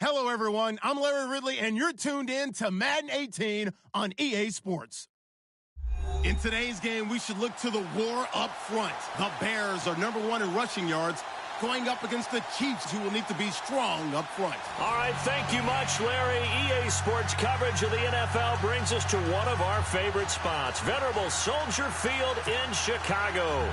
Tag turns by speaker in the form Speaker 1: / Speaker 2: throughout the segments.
Speaker 1: Hello, everyone. I'm Larry Ridley, and you're tuned in to Madden 18 on EA Sports. In today's game, we should look to the war up front. The Bears are #1 in rushing yards, going up against the Chiefs, who will need to be strong up front.
Speaker 2: All right, thank you much, Larry. EA Sports coverage of the NFL brings us to one of our favorite spots, venerable Soldier Field in Chicago.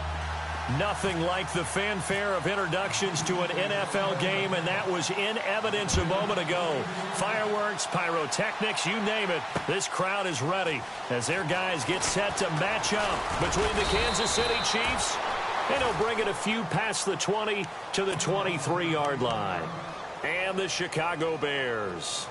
Speaker 2: Nothing like the fanfare of introductions to an NFL game, and that was in evidence a moment ago. Fireworks, pyrotechnics, you name it. This crowd is ready as their guys get set to match up between the Kansas City Chiefs, and he'll bring it a few past the 20 to the 23-yard line. And the Chicago Bears.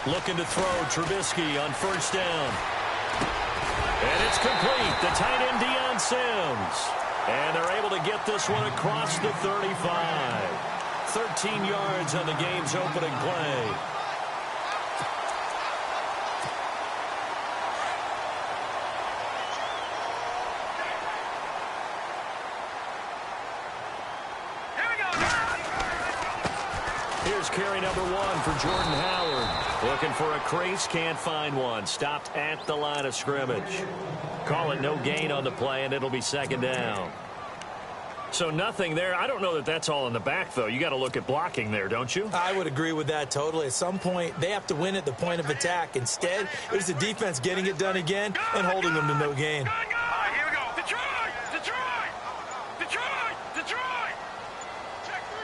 Speaker 2: Looking to throw, Trubisky on first down. And it's complete. The tight end, Deion Sims. And they're able to get this one across the 35. 13 yards on the game's opening play. Here's carry number 1 for Jordan Howard. Looking for a crease, can't find one. Stopped at the line of scrimmage. Call it no gain on the play, and it'll be second down. So nothing there. I don't know that that's all in the back, though. You got to look at blocking there, don't you?
Speaker 3: I would agree with that totally. At some point, they have to win at the point of attack. Instead, it was the defense getting it done again and holding them to no gain.
Speaker 4: Here we go. Detroit! Detroit! Detroit! Detroit!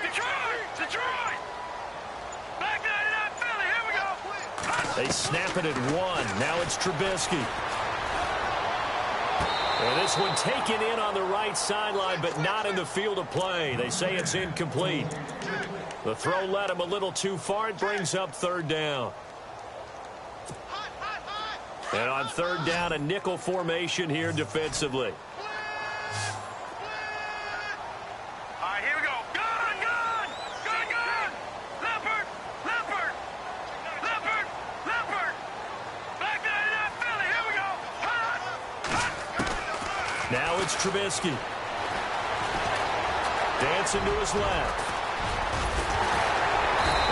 Speaker 4: Detroit! Detroit! Back 99 Philly. Here we go.
Speaker 2: They snap it at 1. Now it's Trubisky. And this one taken in on the right sideline, but not in the field of play. They say it's incomplete. The throw led him a little too far. It brings up third down. And on third down, a nickel formation here defensively. Now it's Trubisky. Dancing to his left.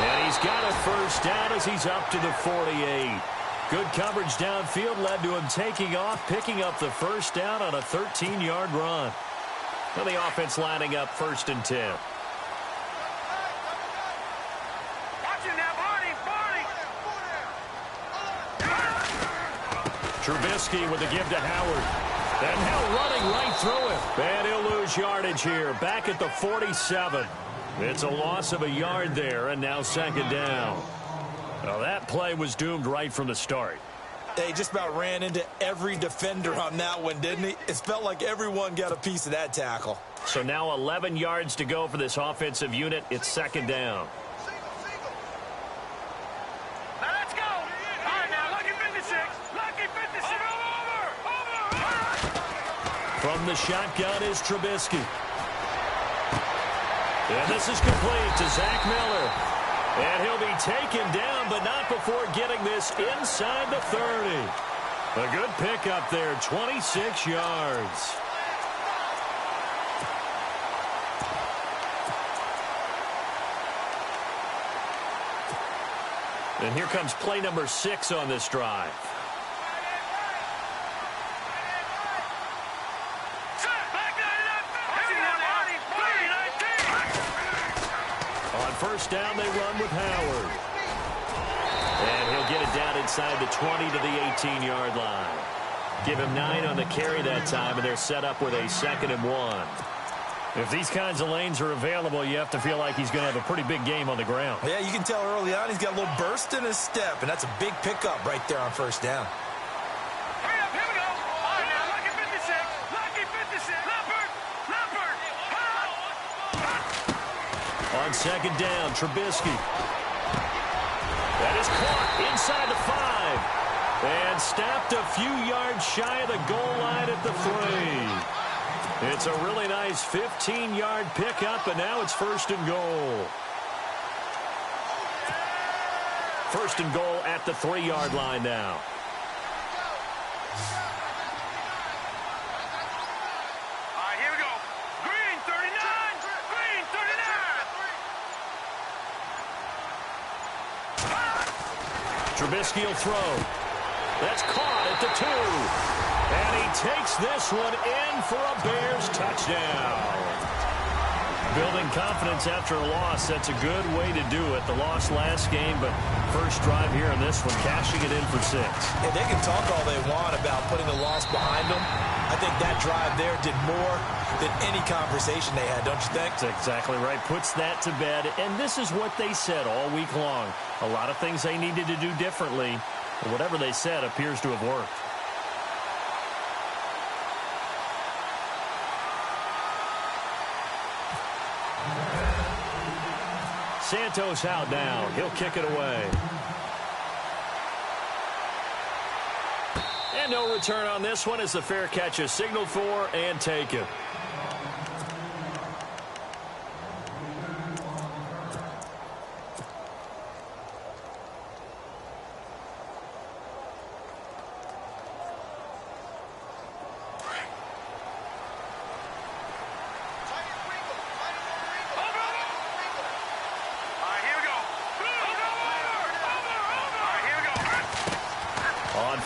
Speaker 2: And he's got a first down as he's up to the 48. Good coverage downfield led to him taking off, picking up the first down on a 13-yard run. And the offense lining up 1st and 10. Trubisky with a give to Howard. And now running right through it. And he'll lose yardage here. Back at the 47. It's a loss of a yard there, and now second down. Well, that play was doomed right from the start.
Speaker 3: They just about ran into every defender on that one, didn't he? It felt like everyone got a piece of that tackle.
Speaker 2: So now 11 yards to go for this offensive unit. It's second down. From the shotgun is Trubisky. And this is complete to Zach Miller. And he'll be taken down, but not before getting this inside the 30. A good pickup there, 26 yards. And here comes play number 6 on this drive. First down, they run with Howard. And he'll get it down inside the 20 to the 18-yard line. Give him 9 on the carry that time, and they're set up with a 2nd and 1. If these kinds of lanes are available, you have to feel like he's going to have a pretty big game on the ground.
Speaker 3: Yeah, you can tell early on he's got a little burst in his step, and that's a big pickup right there on first down.
Speaker 4: Hurry up, here we go. All right, now, lucky 56. Lucky 56. Leopard.
Speaker 2: On second down, Trubisky. It is caught inside the 5. And stopped a few yards shy of the goal line at the 3. It's a really nice 15-yard pickup, and now it's 1st and goal. 1st and goal at the 3-yard line now.
Speaker 4: Here we go. Green 39. Green 39.
Speaker 2: Trubisky will throw. That's caught at the 2. And he takes this one in for a Bears touchdown. Building confidence after a loss, that's a good way to do it. The loss last game, but first drive here in this one, cashing it in for 6.
Speaker 3: Yeah, they can talk all they want about putting the loss behind them. I think that drive there did more than any conversation they had, don't you think?
Speaker 2: That's exactly right. Puts that to bed, and this is what they said all week long. A lot of things they needed to do differently, but whatever they said appears to have worked. Santos out now. He'll kick it away. And no return on this one as the fair catch is signaled for and taken.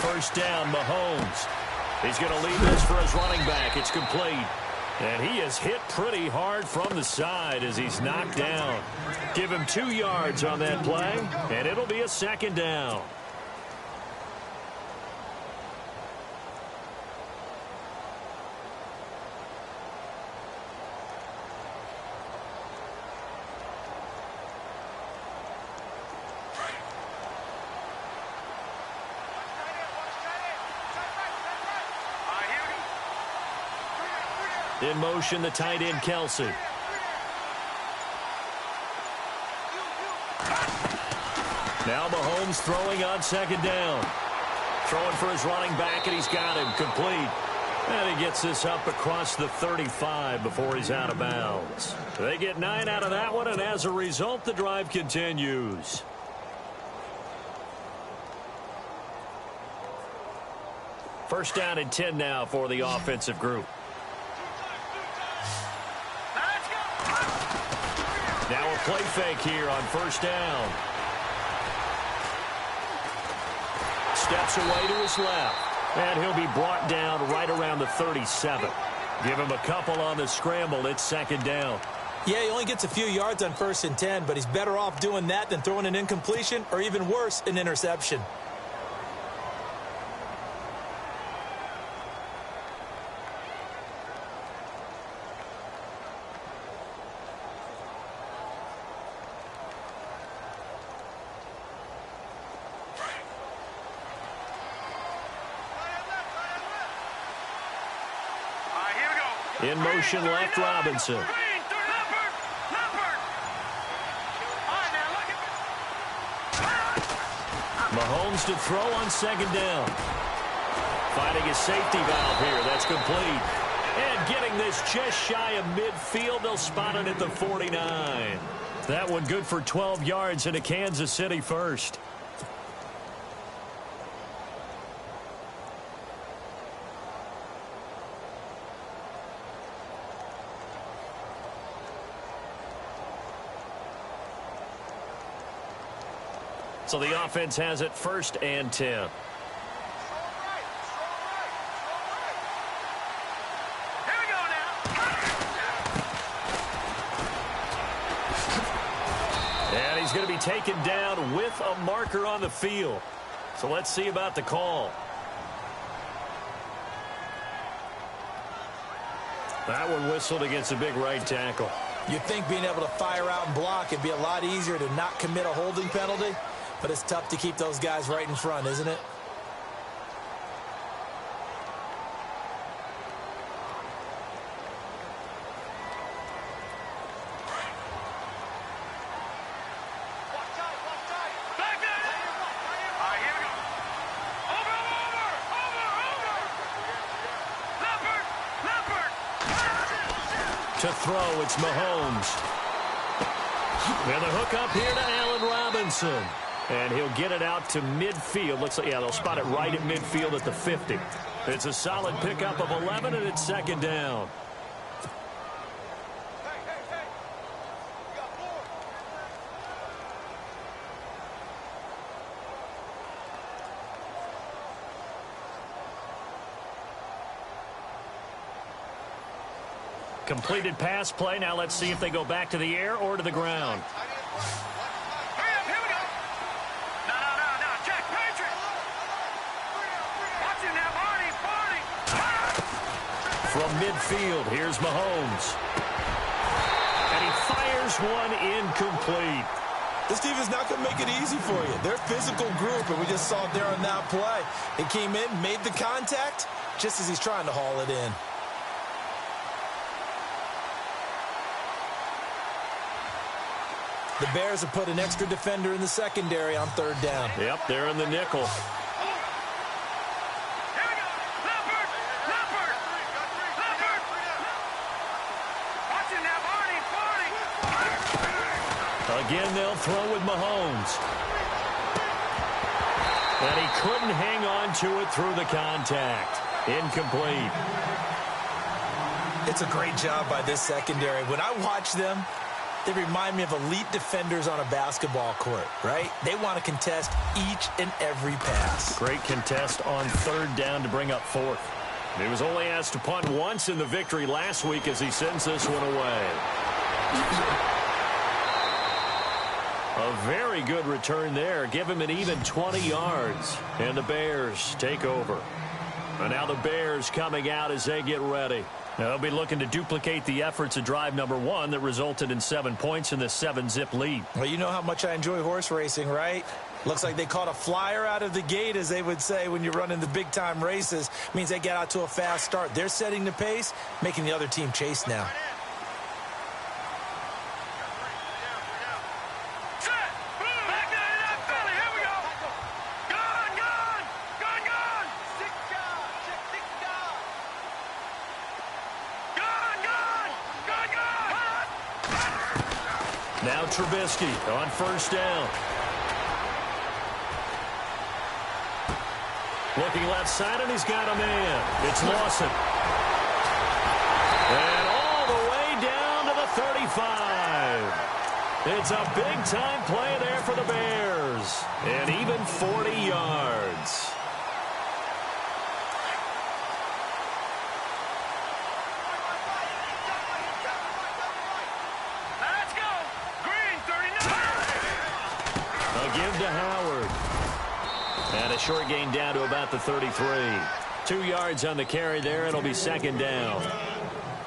Speaker 2: First down, Mahomes. He's going to leave this for his running back. It's complete. And he is hit pretty hard from the side as he's knocked down. Give him 2 yards on that play, and it'll be a 2nd down. In motion, the tight end, Kelsey. Now Mahomes throwing on 2nd down. Throwing for his running back, and he's got him complete. And he gets this up across the 35 before he's out of bounds. They get 9 out of that one, and as a result, the drive continues. First down and 10 now for the offensive group. Now a play fake here on 1st down. Steps away to his left. And he'll be brought down right around the 37. Give him a couple on the scramble. It's 2nd down.
Speaker 3: Yeah, he only gets a few yards on 1st and 10, but he's better off doing that than throwing an incompletion or even worse, an interception.
Speaker 2: In motion, left, Robinson. Mahomes to throw on 2nd down. Finding a safety valve here. That's complete. And getting this just shy of midfield. They'll spot it at the 49. That one good for 12 yards into Kansas City first. So the offense has it 1st and 10. And he's going to be taken down with a marker on the field. So let's see about the call. That one whistled against a big right tackle.
Speaker 3: You'd think being able to fire out and block would be a lot easier to not commit a holding penalty. But it's tough to keep those guys right in front, isn't it?
Speaker 2: To throw, it's Mahomes. And the hook up here to Allen Robinson. And he'll get it out to midfield. Looks like, yeah, they'll spot it right at midfield at the 50. It's a solid pickup of 11, and it's second down. Completed pass play. Now let's see if they go back to the air or to the ground.
Speaker 4: Hurry up, here we go. No, check, Patriot. Watch him now, Barney.
Speaker 2: From midfield, here's Mahomes. And he fires one incomplete.
Speaker 3: This team is not going to make it easy for you. They're a physical group, and we just saw it there on that play. He came in, made the contact, just as he's trying to haul it in. The Bears have put an extra defender in the secondary on third down.
Speaker 2: Yep, they're in the nickel.
Speaker 4: Here we go. Leopard. Watch him now, Barney.
Speaker 2: Again, they'll throw with Mahomes. And he couldn't hang on to it through the contact. Incomplete.
Speaker 3: It's a great job by this secondary. When I watch them, they remind me of elite defenders on a basketball court, right? They want to contest each and every pass.
Speaker 2: Great contest on third down to bring up fourth. He was only asked to punt once in the victory last week as he sends this one away. A very good return there. Give him an even 20 yards. And the Bears take over. And now the Bears coming out as they get ready. Now they'll be looking to duplicate the efforts of drive number 1 that resulted in 7 points in the 7-zip lead.
Speaker 3: Well, you know how much I enjoy horse racing, right? Looks like they caught a flyer out of the gate, as they would say when you're running the big-time races. Means they get out to a fast start. They're setting the pace, making the other team chase now.
Speaker 2: Now Trubisky on first down. Looking left side, and he's got a man. It's Lawson. And all the way down to the 35. It's a big-time play there for the Bears. And even 40 yards. Give to Howard. And a short gain down to about the 33. 2 yards on the carry there. It'll be second down.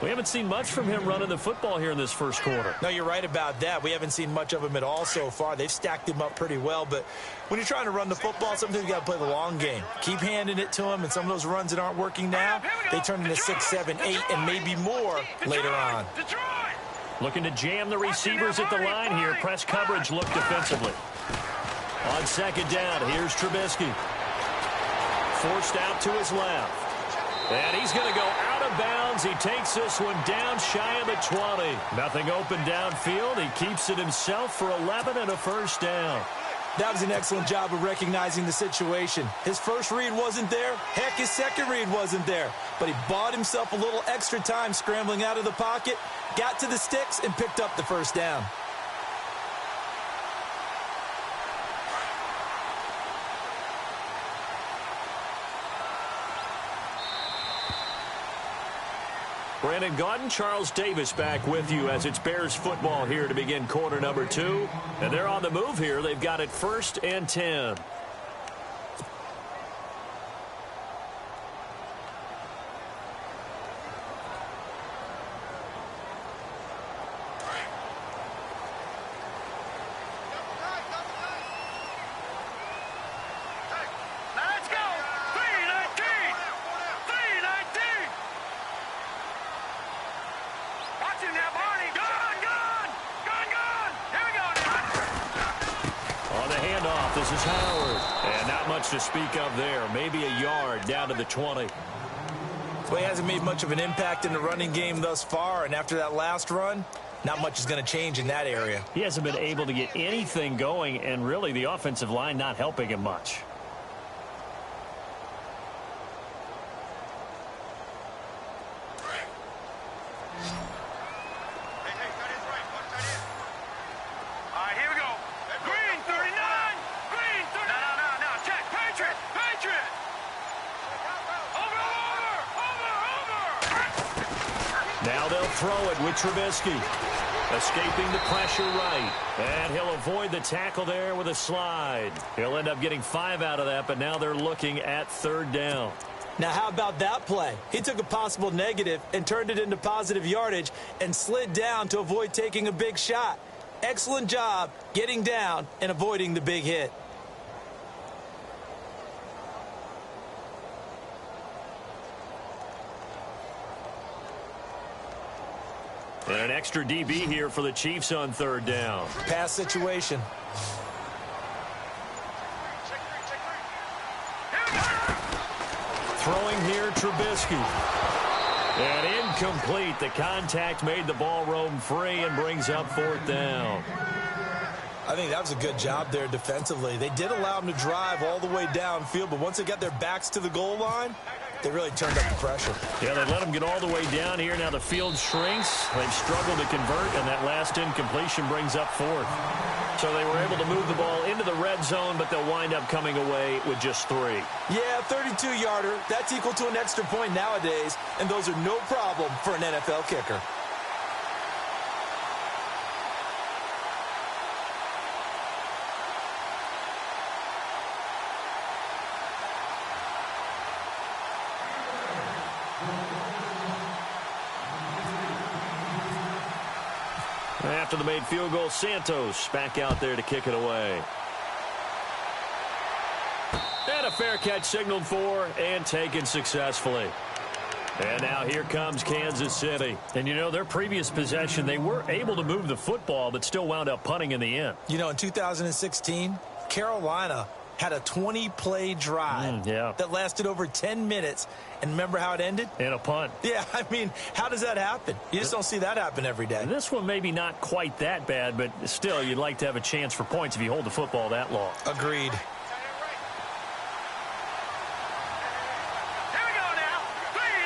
Speaker 2: We haven't seen much from him running the football here in this first quarter.
Speaker 3: No, you're right about that. We haven't seen much of him at all so far. They've stacked him up pretty well. But when you're trying to run the football, sometimes you got to play the long game. Keep handing it to him, and some of those runs that aren't working now, they turn into 6, 7, 8, and maybe more later on.
Speaker 2: Looking to jam the receivers at the line here. Press coverage look defensively. On second down, here's Trubisky. Forced out to his left. And he's going to go out of bounds. He takes this one down shy of the 20. Nothing open downfield. He keeps it himself for 11 and a first down.
Speaker 3: That was an excellent job of recognizing the situation. His first read wasn't there. Heck, his second read wasn't there. But he bought himself a little extra time scrambling out of the pocket, got to the sticks, and picked up the first down.
Speaker 2: Brandon Gaudin, Charles Davis back with you as it's Bears football here to begin quarter number 2. And they're on the move here. They've got it 1st and 10. This is Howard. And not much to speak of there. Maybe a yard down to the 20.
Speaker 3: Well, he hasn't made much of an impact in the running game thus far, and after that last run, not much is going to change in that area.
Speaker 2: He hasn't been able to get anything going, and really the offensive line not helping him much. Now they'll throw it with Trubisky. Escaping the pressure right. And he'll avoid the tackle there with a slide. He'll end up getting 5 out of that, but now they're looking at 3rd down.
Speaker 3: Now, how about that play? He took a possible negative and turned it into positive yardage and slid down to avoid taking a big shot. Excellent job getting down and avoiding the big hit.
Speaker 2: And an extra DB here for the Chiefs on 3rd down.
Speaker 3: Pass situation.
Speaker 2: Throwing here, Trubisky. And incomplete. The contact made the ball roam free and brings up 4th down.
Speaker 3: I think that was a good job there defensively. They did allow them to drive all the way downfield, but once they got their backs to the goal line, they really turned up the pressure.
Speaker 2: Yeah, they let them get all the way down here. Now the field shrinks. They've struggled to convert, and that last incompletion brings up 4th. So they were able to move the ball into the red zone, but they'll wind up coming away with just 3.
Speaker 3: Yeah, 32-yarder. That's equal to an extra point nowadays, and those are no problem for an NFL kicker.
Speaker 2: After the made field goal, Santos back out there to kick it away. And a fair catch signaled for and taken successfully. And now here comes Kansas City. And, you know, their previous possession, they were able to move the football but still wound up punting in the end.
Speaker 3: You know, in 2016, Carolina had a 20-play drive that lasted over 10 minutes. And remember how it ended?
Speaker 2: In a punt.
Speaker 3: Yeah, I mean, how does that happen? You just don't see that happen every day.
Speaker 2: This one maybe not quite that bad, but still you'd like to have a chance for points if you hold the football that long.
Speaker 3: Agreed.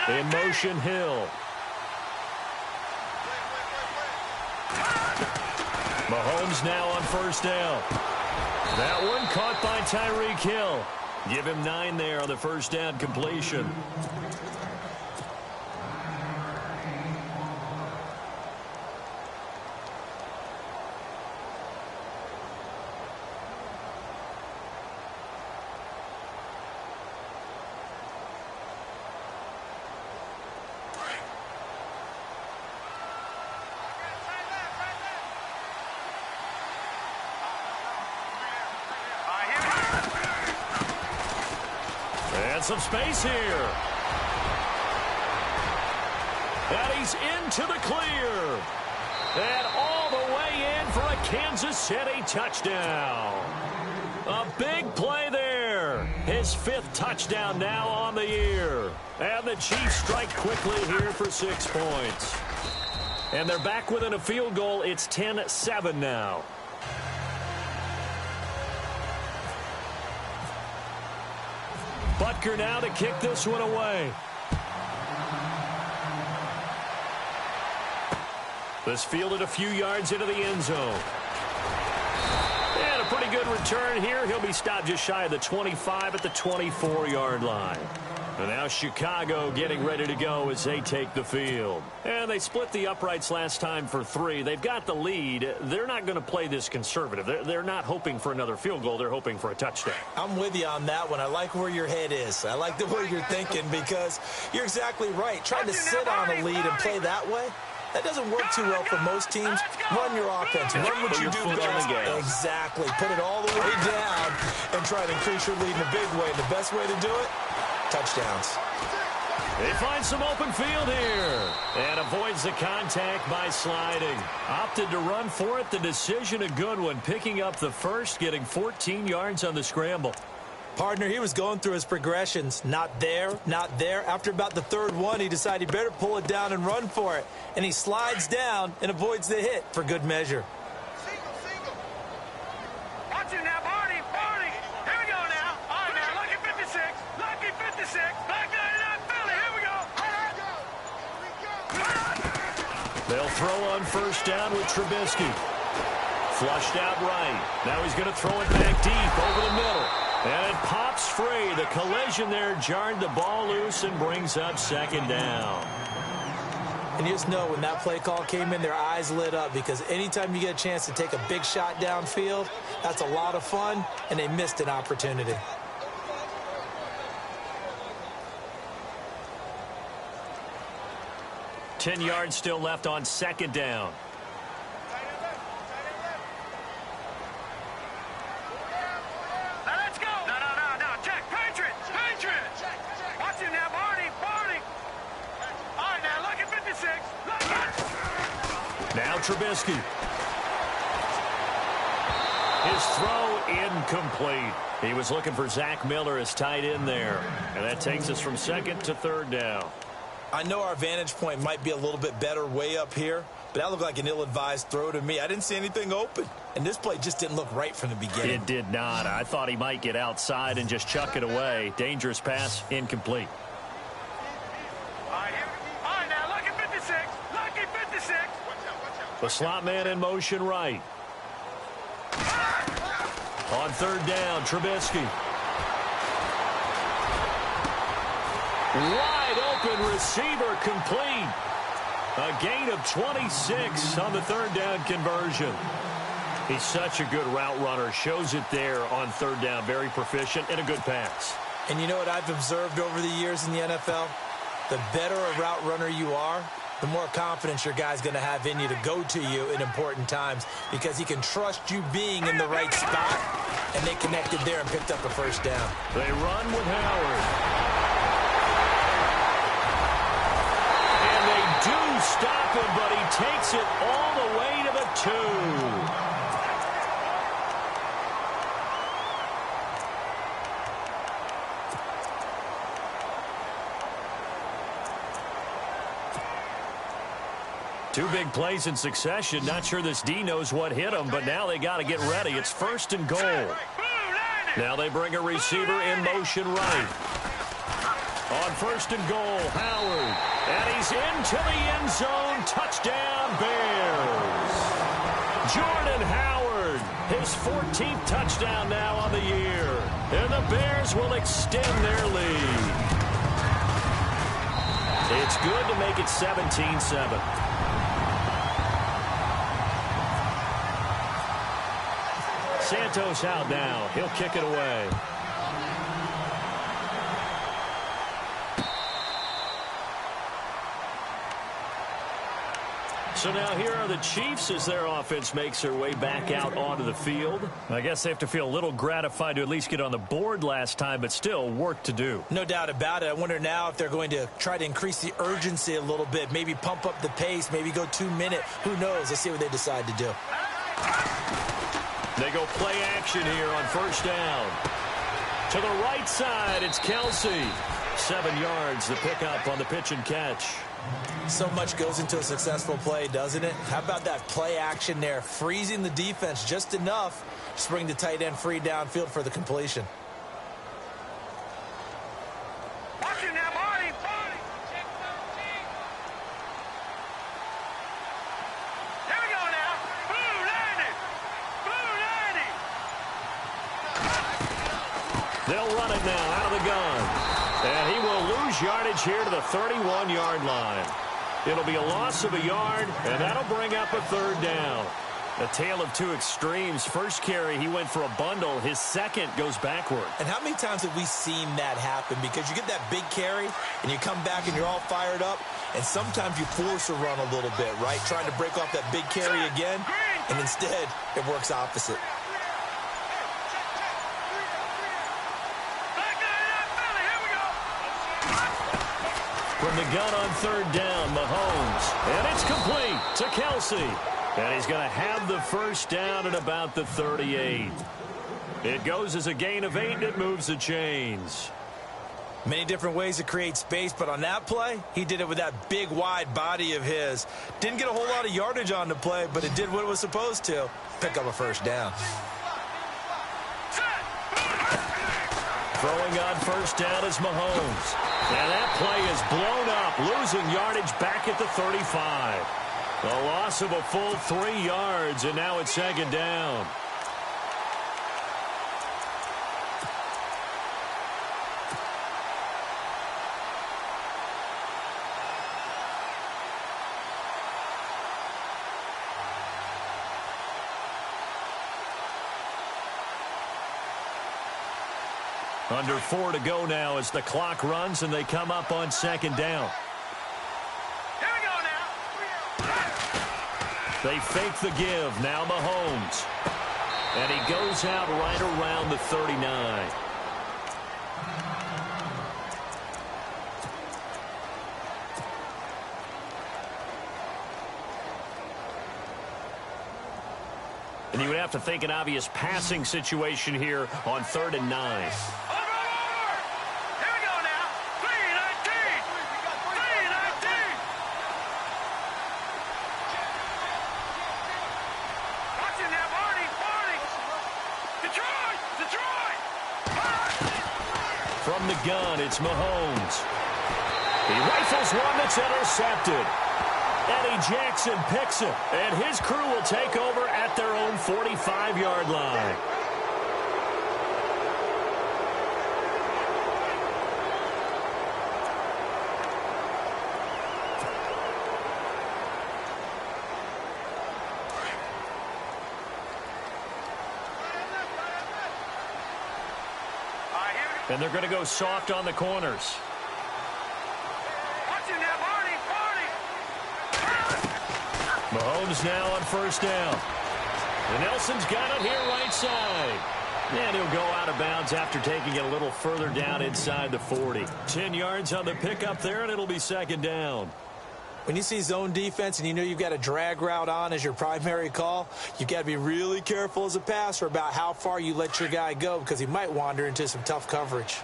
Speaker 2: In motion, Hill. Mahomes now on 1st down. That one caught by Tyreek Hill. Give him 9 there on the 1st down completion. Some space here. And he's into the clear. And all the way in for a Kansas City touchdown. A big play there. His 5th touchdown now on the year. And the Chiefs strike quickly here for 6 points. And they're back within a field goal. It's 10-7 now. Butker now to kick this one away. This fielded a few yards into the end zone. And a pretty good return here. He'll be stopped just shy of the 25 at the 24-yard line. And now Chicago getting ready to go as they take the field. And they split the uprights last time for 3. They've got the lead. They're not going to play this conservative. They're not hoping for another field goal. They're hoping for a touchdown.
Speaker 3: I'm with you on that one. I like where your head is. I like the way you're thinking because you're exactly right. Trying to sit on a lead and play that way, that doesn't work too well for most teams. Run your offense. Run what you do best. Exactly. Put it all the way down and try to increase your lead in a big way. The best way to do it, touchdowns.
Speaker 2: They find some open field here and avoids the contact by sliding. Opted to run for it. The decision a good one. Picking up the first, getting 14 yards on the scramble.
Speaker 3: Partner, he was going through his progressions. Not there, not there. After about the third one, he decided he better pull it down and run for it. And he slides down and avoids the hit for good measure.
Speaker 4: Watch it now, Barney. Here we go now. All right, now, lucky 56. Lucky 56. Black 99 Philly. Here we go.
Speaker 2: They'll throw on first down with Trubisky. Flushed out right. Now he's going to throw it back deep over the middle. And it pops free. The collision there jarred the ball loose and brings up second down.
Speaker 3: And you just know when that play call came in, their eyes lit up, because anytime you get a chance to take a big shot downfield, that's a lot of fun, and they missed an opportunity.
Speaker 2: Ten yards still left on second down.
Speaker 4: Now let's go. No. Check. Patriots. Watch it now, Barney. All right, now, lucky 56.
Speaker 2: Now Trubisky. His throw incomplete. He was looking for Zach Miller as tight end there. And that takes us from second to third down.
Speaker 3: I know our vantage point might be a little bit better way up here, but that looked like an ill-advised throw to me. I didn't see anything open, and this play just didn't look right from the beginning.
Speaker 2: It did not. I thought he might get outside and just chuck it away. Dangerous pass, incomplete.
Speaker 4: All right, now, lucky 56.
Speaker 2: The slot man in motion right. On third down, Trubisky. Wide open receiver complete. A gain of 26 on the third down conversion. He's such a good route runner. Shows it there on third down. Very proficient and a good pass.
Speaker 3: And you know what I've observed over the years in the NFL? The better a route runner you are, the more confidence your guy's going to have in you to go to you in important times, because he can trust you being in the right spot, and they connected there and picked up a first down.
Speaker 2: They run with Howard. Do stop him, but he takes it all the way to the 2. Two big plays in succession. Not sure this D knows what hit him, but now they got to get ready. It's first and goal. Now they bring a receiver in motion right. On first and goal, Howard. And he's into the end zone. Touchdown, Bears. Jordan Howard, his 14th touchdown now on the year. And the Bears will extend their lead. It's good to make it 17-7. Santos out now. He'll kick it away. So now here are the Chiefs as their offense makes their way back out onto the field. I guess they have to feel a little gratified to at least get on the board last time, but still work to do.
Speaker 3: No doubt about it. I wonder now if they're going to try to increase the urgency a little bit, maybe pump up the pace, maybe go 2 minute. Who knows? Let's see what they decide to do.
Speaker 2: They go play action here on first down. To the right side, it's Kelsey. 7 yards, the pickup on the pitch and catch.
Speaker 3: So much goes into a successful play, doesn't it? How about that play action there, freezing the defense just enough to bring the tight end free downfield for the completion.
Speaker 4: Watch it now, Barney. Here we go now. Blue 90.
Speaker 2: They'll run it now out of the gun. And he will lose yardage here to the 31-yard line. It'll be a loss of a yard, and that'll bring up a third down. A tale of two extremes. First carry, he went for a bundle. His second goes backward.
Speaker 3: And how many times have we seen that happen? Because you get that big carry, and you come back, and you're all fired up, and sometimes you force a run a little bit, right? Trying to break off that big carry again, and instead, it works opposite.
Speaker 2: From the gun on third down, Mahomes. And it's complete to Kelsey. And he's going to have the first down at about the 38. It goes as a gain of 8, and it moves the chains.
Speaker 3: Many different ways to create space, but on that play, he did it with that big, wide body of his. Didn't get a whole lot of yardage on the play, but it did what it was supposed to. Pick up a first down.
Speaker 2: Throwing on first down is Mahomes. And that play is blown up, losing yardage back at the 35. A loss of a full 3 yards, and now it's second down. Under 4 to go now as the clock runs and they come up on second down.
Speaker 4: Here we go now.
Speaker 2: They fake the give. Now Mahomes. And he goes out right around the 39. And you would have to think an obvious passing situation here on 3rd and 9. From the gun, it's Mahomes. He rifles one that's intercepted. Eddie Jackson picks it, and his crew will take over at their own 45-yard line. And they're going to go soft on the corners. Mahomes now on first down. And Nelson's got it here right side. And he'll go out of bounds after taking it a little further down inside the 40. 10 yards on the pickup there, and it'll be second down.
Speaker 3: When you see zone defense and you know you've got a drag route on as your primary call, you've got to be really careful as a passer about how far you let your guy go because he might wander into some tough coverage.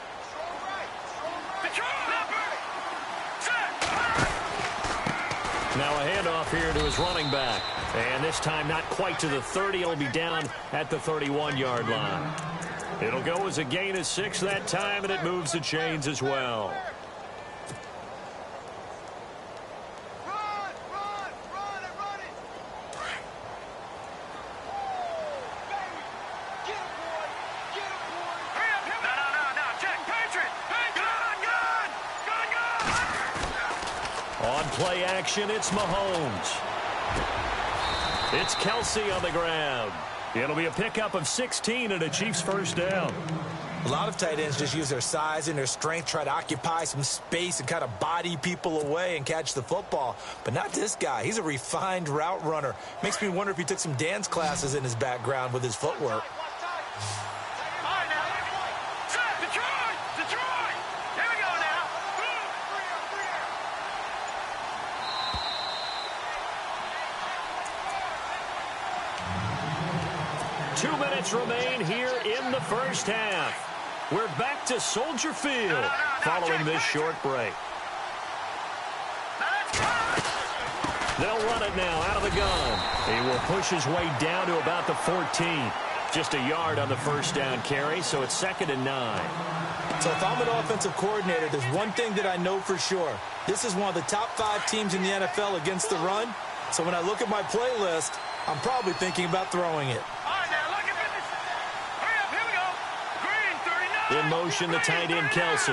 Speaker 2: Now a handoff here to his running back. And this time not quite to the 30. It'll be down at the 31-yard line. It'll go as a gain of 6 that time, and it moves the chains as well. On play action, it's Mahomes. It's Kelsey on the ground. It'll be a pickup of 16 and a Chiefs first down.
Speaker 3: A lot of tight ends just use their size and their strength, try to occupy some space and kind of body people away and catch the football. But not this guy. He's a refined route runner. Makes me wonder if he took some dance classes in his background with his footwork.
Speaker 2: Remain here in the first half. We're back to Soldier Field following this short break. They'll run it now out of the gun. He will push his way down to about the 14. Just a yard on the first down carry, so it's 2nd and 9.
Speaker 3: So if I'm an offensive coordinator, there's one thing that I know for sure. This is one of the top 5 teams in the NFL against the run. So when I look at my playlist, I'm probably thinking about throwing it.
Speaker 2: In motion, the tight end, Kelsey.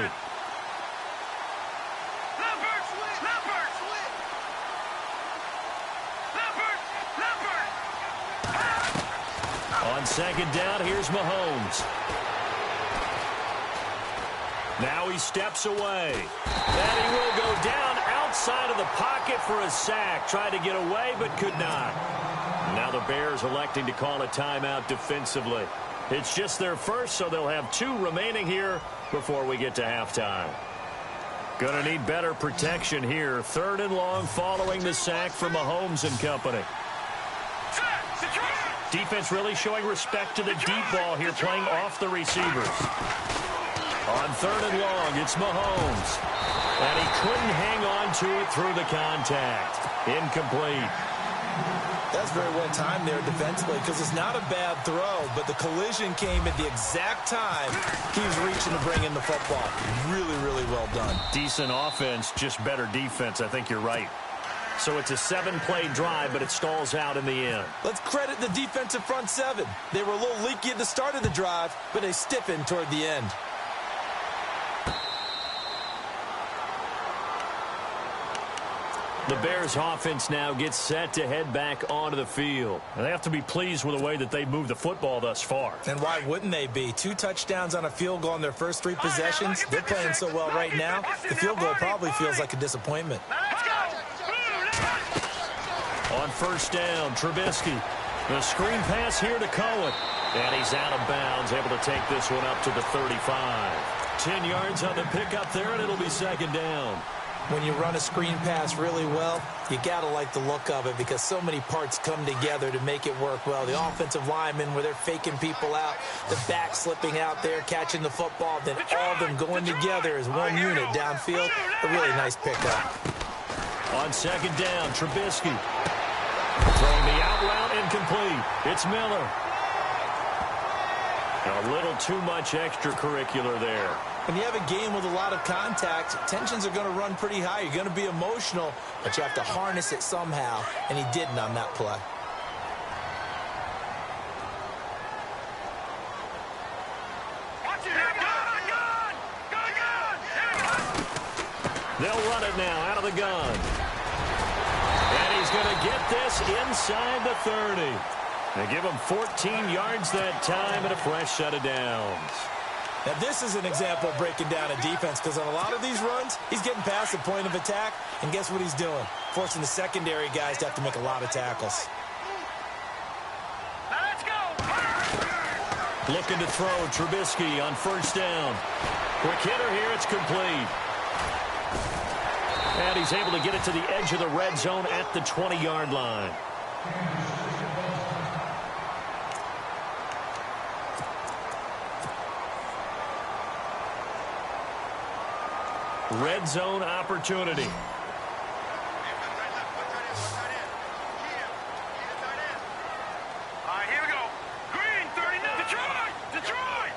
Speaker 2: On second down, here's Mahomes. Now he steps away. And he will go down outside of the pocket for a sack. Tried to get away, but could not. Now the Bears electing to call a timeout defensively. It's just their first, so they'll have 2 remaining here before we get to halftime. Gonna need better protection here. 3rd and long following the sack from Mahomes and company. Defense really showing respect to the deep ball here, playing off the receivers. On 3rd and long, it's Mahomes. And he couldn't hang on to it through the contact. Incomplete.
Speaker 3: That's very well timed there defensively because it's not a bad throw, but the collision came at the exact time he was reaching to bring in the football. Really, really well done.
Speaker 2: Decent offense, just better defense. I think you're right. So it's a 7-play drive, but it stalls out in the end.
Speaker 3: Let's credit the defensive front 7. They were a little leaky at the start of the drive, but they stiffened toward the end.
Speaker 2: The Bears offense now gets set to head back onto the field. And they have to be pleased with the way that they moved the football thus far.
Speaker 3: And why wouldn't they be? 2 touchdowns on a field goal in their first 3 possessions. They're playing so well right now, the field goal probably feels like a disappointment.
Speaker 2: On 1st down, Trubisky. The screen pass here to Cohen. And he's out of bounds, able to take this one up to the 35. 10 yards on the pickup there, and it'll be 2nd down.
Speaker 3: When you run a screen pass really well, you got to like the look of it because so many parts come together to make it work well. The offensive linemen, where they're faking people out, the back slipping out there, catching the football, then all of them going together as one unit downfield. A really nice pickup.
Speaker 2: On 2nd down, Trubisky. Throwing the out route incomplete. It's Miller. A little too much extracurricular there.
Speaker 3: When you have a game with a lot of contact, tensions are going to run pretty high. You're going to be emotional, but you have to harness it somehow, and he didn't on that play.
Speaker 2: They'll run it now out of the gun. And he's going to get this inside the 30. They give him 14 yards that time and a fresh set of downs.
Speaker 3: Now, this is an example of breaking down a defense because on a lot of these runs, he's getting past the point of attack, and guess what he's doing? Forcing the secondary guys to have to make a lot of tackles.
Speaker 4: Let's go.
Speaker 2: Looking to throw, Trubisky on 1st down. Quick hitter here, it's complete. And he's able to get it to the edge of the red zone at the 20-yard line. Red zone opportunity.
Speaker 4: All right, here we go. Green, 39. Detroit.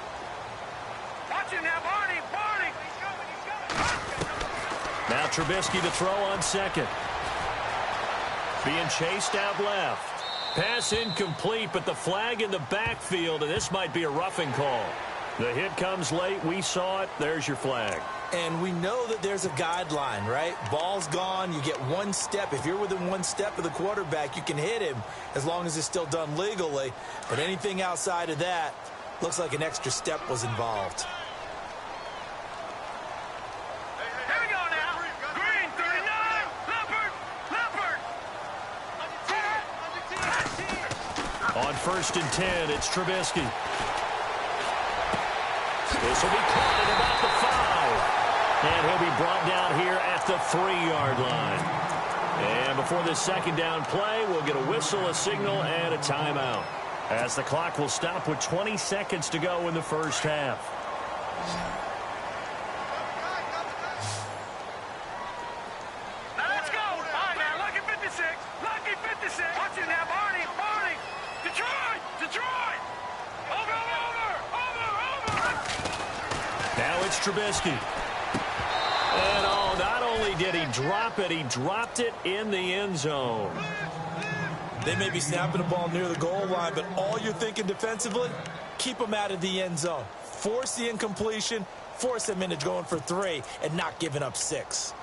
Speaker 4: Watch him now, Barney.
Speaker 2: Now Trubisky to throw on 2nd. Being chased out left. Pass incomplete, but the flag in the backfield, and this might be a roughing call. The hit comes late. We saw it. There's your flag.
Speaker 3: And we know that there's a guideline, right? Ball's gone. You get 1 step. If you're within 1 step of the quarterback, you can hit him as long as it's still done legally. But anything outside of that looks like an extra step was involved.
Speaker 4: Here we go now. Green, 39. Leopard.
Speaker 2: On 1st and 10, it's Trubisky. This will be caught at about the 5. And he'll be brought down here at the 3-yard line. And before this 2nd down play, we'll get a whistle, a signal, and a timeout, as the clock will stop with 20 seconds to go in the first half.
Speaker 4: Now let's go. All right, now, lucky 56. Lucky 56. Watch it now, Barney. Detroit. Over.
Speaker 2: Now it's Trubisky. And not only did he drop it, he dropped it in the end zone.
Speaker 3: They may be snapping the ball near the goal line, but all you're thinking defensively, keep them out of the end zone. Force the incompletion, force them into going for 3, and not giving up 6.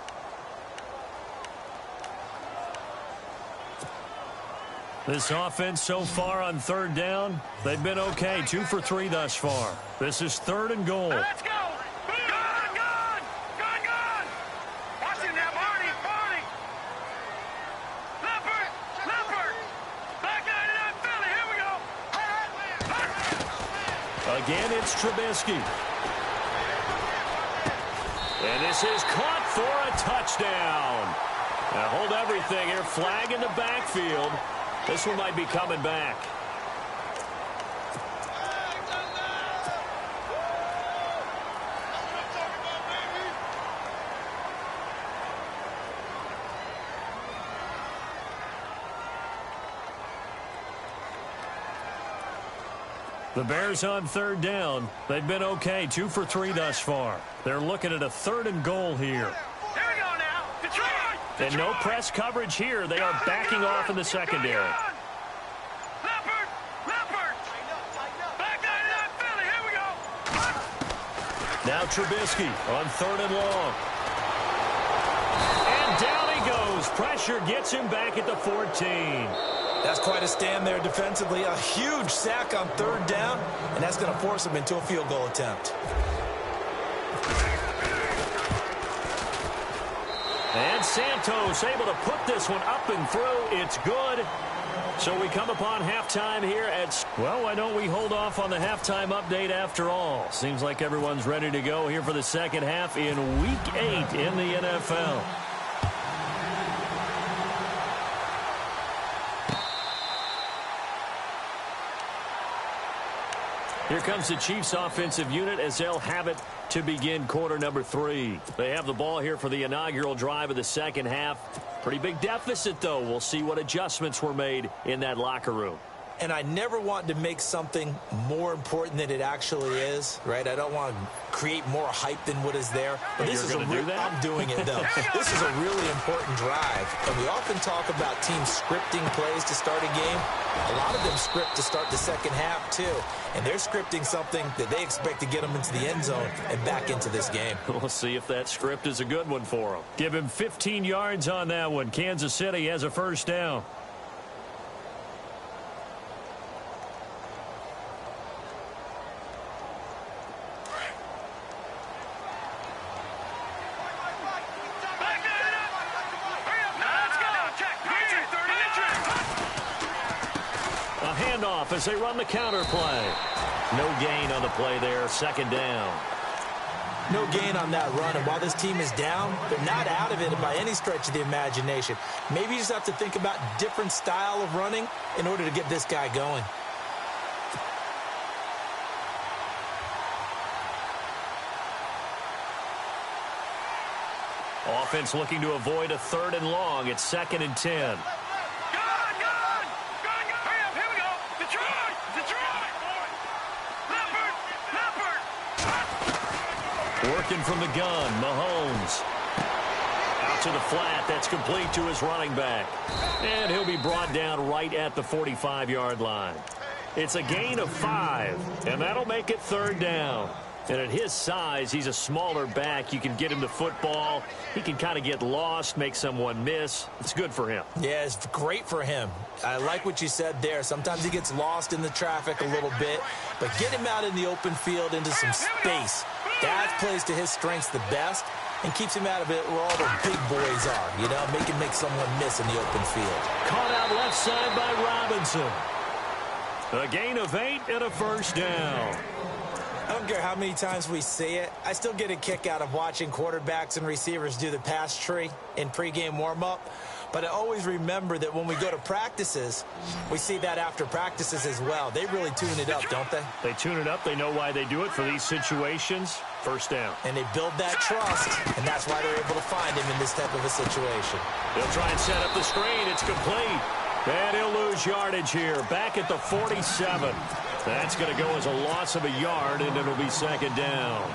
Speaker 2: This offense so far on 3rd down, they've been okay. 2 for 3 thus far. This is 3rd and goal.
Speaker 4: Let's go. Gun. Watch him now, Barney. Leopard. Back 99, Philly. Here we go.
Speaker 2: Again, it's Trubisky. And this is caught for a touchdown. Now hold everything here. Flag in the backfield. This one might be coming back. The Bears on third down. They've been okay, 2 for 3 thus far. They're looking at a 3rd and goal here.
Speaker 4: Here we go now. Detroit!
Speaker 2: And no press coverage here. They are backing off in the secondary.
Speaker 4: Leopard! Leopard! Back line, Philly. Here we go.
Speaker 2: Now Trubisky on 3rd and long. And down he goes. Pressure gets him back at the 14.
Speaker 3: That's quite a stand there defensively. A huge sack on 3rd down, and that's going to force him into a field goal attempt.
Speaker 2: And Santos able to put this one up and through. It's good. So we come upon halftime here at... Well, why don't we hold off on the halftime update after all? Seems like everyone's ready to go here for the second half in Week 8 in the NFL. Here comes the Chiefs offensive unit as they'll have it to begin quarter number 3. They have the ball here for the inaugural drive of the second half. Pretty big deficit, though. We'll see what adjustments were made in that locker room.
Speaker 3: And I never want to make something more important than it actually is, right? I don't want to create more hype than what is there. But this is I'm doing it, though. This is a really important drive. And we often talk about teams scripting plays to start a game. A lot of them script to start the second half, too. And they're scripting something that they expect to get them into the end zone and back into this game.
Speaker 2: We'll see if that script is a good one for them. Give him 15 yards on that one. Kansas City has a first down. As they run the counter play. No gain on the play there. Second down.
Speaker 3: No gain on that run. And while this team is down, they're not out of it by any stretch of the imagination. Maybe you just have to think about different style of running in order to get this guy going.
Speaker 2: Offense looking to avoid a 3rd and long. It's 2nd and 10. Working from the gun, Mahomes. Out to the flat, that's complete to his running back. And he'll be brought down right at the 45-yard line. It's a gain of 5, and that'll make it 3rd down. And at his size, he's a smaller back. You can get him the football. He can kind of get lost, make someone miss. It's good for him.
Speaker 3: Yeah, it's great for him. I like what you said there. Sometimes he gets lost in the traffic a little bit, but get him out in the open field into some space. That plays to his strengths the best and keeps him out of it where all the big boys are, you know, make someone miss in the open field.
Speaker 2: Caught out left side by Robinson. A gain of 8 and a first down.
Speaker 3: I don't care how many times we see it. I still get a kick out of watching quarterbacks and receivers do the pass tree in pregame warm-up. But I always remember that when we go to practices, we see that after practices as well. They really tune it up, don't they?
Speaker 2: They tune it up. They know why they do it for these situations. First down.
Speaker 3: And they build that trust, and that's why they're able to find him in this type of a situation.
Speaker 2: They'll try and set up the screen. It's complete. And he'll lose yardage here. Back at the 47. That's going to go as a loss of a yard, and it'll be second down.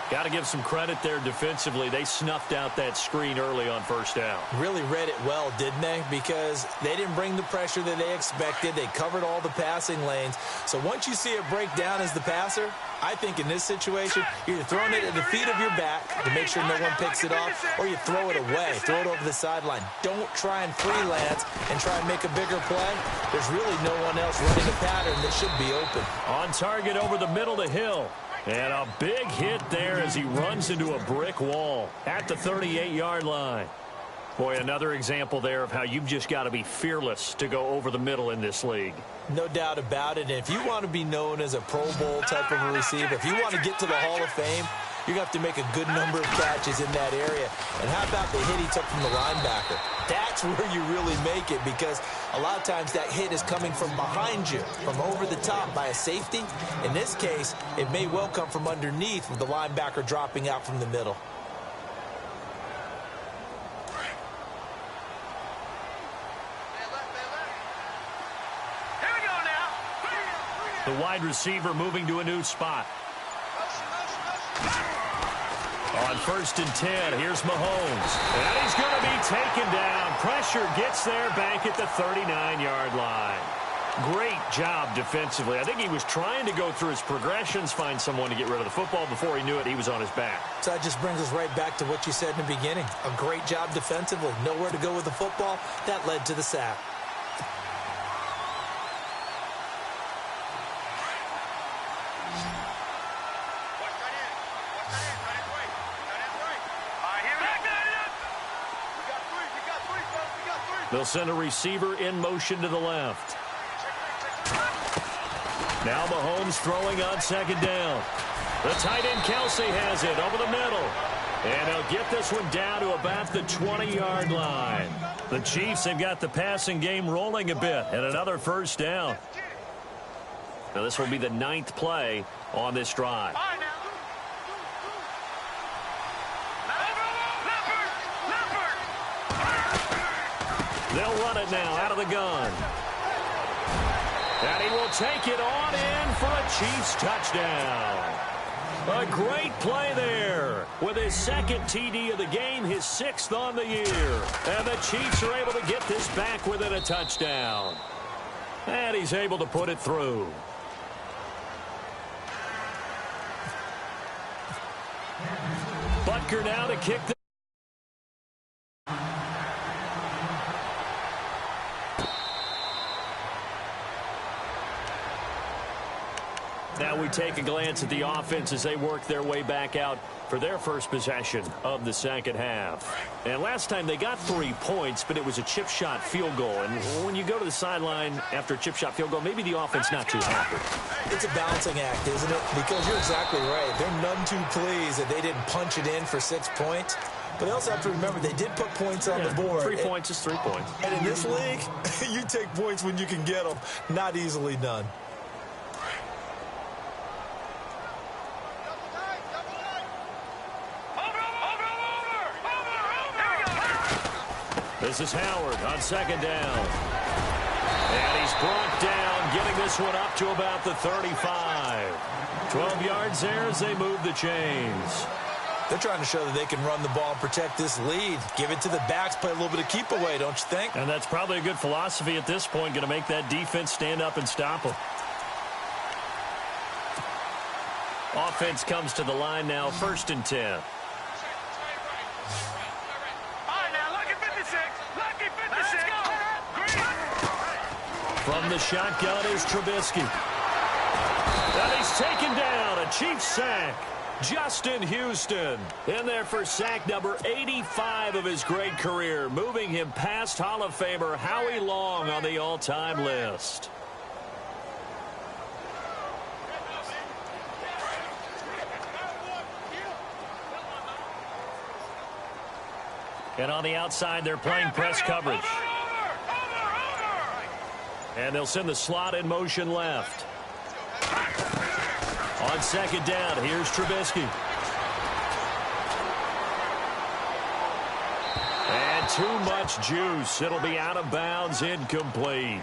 Speaker 2: Got to give some credit there defensively. They snuffed out that screen early on first down.
Speaker 3: Really read it well, didn't they? Because they didn't bring the pressure that they expected. They covered all the passing lanes. So once you see it break down as the passer, I think in this situation, you're either throwing it at the feet of your back to make sure no one picks it off, or you throw it away, throw it over the sideline. Don't try and freelance and try and make a bigger play. There's really no one else running a pattern that should be open.
Speaker 2: On target over the middle to Hill. And a big hit there as he runs into a brick wall at the 38-yard line. Boy, another example there of how you've just got to be fearless to go over the middle in this league.
Speaker 3: No doubt about it. And if you want to be known as a Pro Bowl type of a receiver, if you want to get to the Hall of Fame, you're going to have to make a good number of catches in that area. And how about the hit he took from the linebacker? That's where you really make it, because a lot of times that hit is coming from behind you, from over the top by a safety. In this case, it may well come from underneath with the linebacker dropping out from the middle.
Speaker 4: Here we go now.
Speaker 2: The wide receiver moving to a new spot. On 1st and 10, here's Mahomes. And he's going to be taken down. Pressure gets there back at the 39-yard line. Great job defensively. I think he was trying to go through his progressions, find someone to get rid of the football. Before he knew it, he was on his back.
Speaker 3: So that just brings us right back to what you said in the beginning. A great job defensively. Nowhere to go with the football. That led to the sack.
Speaker 2: They'll send a receiver in motion to the left. Now Mahomes throwing on 2nd down. The tight end Kelsey has it over the middle. And he'll get this one down to about the 20-yard line. The Chiefs have got the passing game rolling a bit, and another 1st down. Now this will be the 9th play on this drive. They'll run it now out of the gun. And he will take it on in for a Chiefs touchdown. A great play there. With his 2nd TD of the game, his 6th on the year. And the Chiefs are able to get this back within a touchdown. And he's able to put it through. Butker now to kick the Now we take a glance at the offense as they work their way back out for their first possession of the 2nd half. And last time they got 3 points, but it was a chip shot field goal. And when you go to the sideline after a chip shot field goal, maybe the offense not too happy.
Speaker 3: It's a balancing act, isn't it? Because you're exactly right. They're none too pleased that they didn't punch it in for 6 points. But they also have to remember they did put points on the board.
Speaker 2: 3 points is 3 points.
Speaker 3: And in this league, you take points when you can get them. Not easily done.
Speaker 2: This is Howard on 2nd down. And he's brought down, getting this one up to about the 35. 12 yards there as they move the chains.
Speaker 3: They're trying to show that they can run the ball and protect this lead. Give it to the backs, play a little bit of keep away, don't you think?
Speaker 2: And that's probably a good philosophy at this point, going to make that defense stand up and stop them. Offense comes to the line now, 1st and 10. From the shotgun is Trubisky. And he's taken down. A Chiefs sack. Justin Houston in there for sack number 85 of his great career, moving him past Hall of Famer Howie Long on the all-time list. And on the outside, they're playing press coverage. And they'll send the slot in motion left. On 2nd down, here's Trubisky. And too much juice. It'll be out of bounds, incomplete.